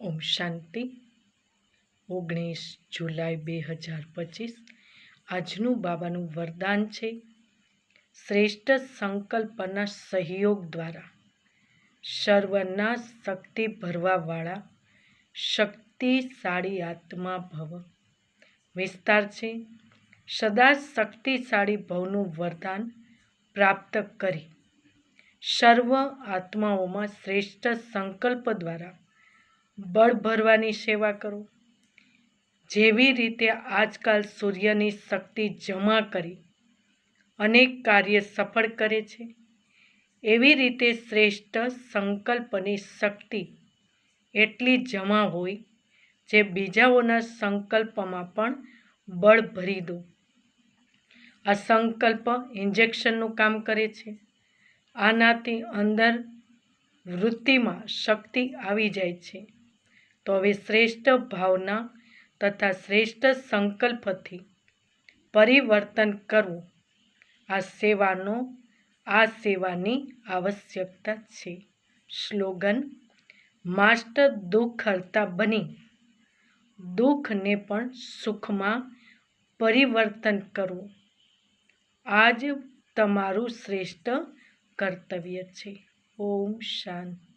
ઓમ શાંતિ. 19 જુલાઈ 2025 આજનું બાબાનું વરદાન છે. શ્રેષ્ઠ સંકલ્પના સહયોગ દ્વારા સર્વના શક્તિ ભરવાવાળા શક્તિશાળી આત્મા ભવ. વિસ્તાર છે. સદા શક્તિશાળી ભવનું વરદાન પ્રાપ્ત કરી સર્વ આત્માઓમાં શ્રેષ્ઠ સંકલ્પ દ્વારા બળ ભરવાની સેવા કરો. જેવી રીતે આજકાલ સૂર્યની શક્તિ જમા કરી અનેક કાર્ય સફળ કરે છે, એવી રીતે શ્રેષ્ઠ સંકલ્પની શક્તિ એટલી જમા હોય જે બીજાઓના સંકલ્પમાં પણ બળ ભરી દો. આ સંકલ્પ ઇન્જેક્શનનું કામ કરે છે. આનાથી અંદર વૃત્તિમાં શક્તિ આવી જાય છે. તો હવે શ્રેષ્ઠ ભાવના તથા શ્રેષ્ઠ સંકલ્પથી પરિવર્તન કરવું આ સેવાની આવશ્યકતા છે. સ્લોગન: માસ્ટર દુઃખ હરતા બની દુઃખને પણ સુખમાં પરિવર્તન કરવું આ જ તમારું શ્રેષ્ઠ કર્તવ્ય છે. ઓમ શાંતિ.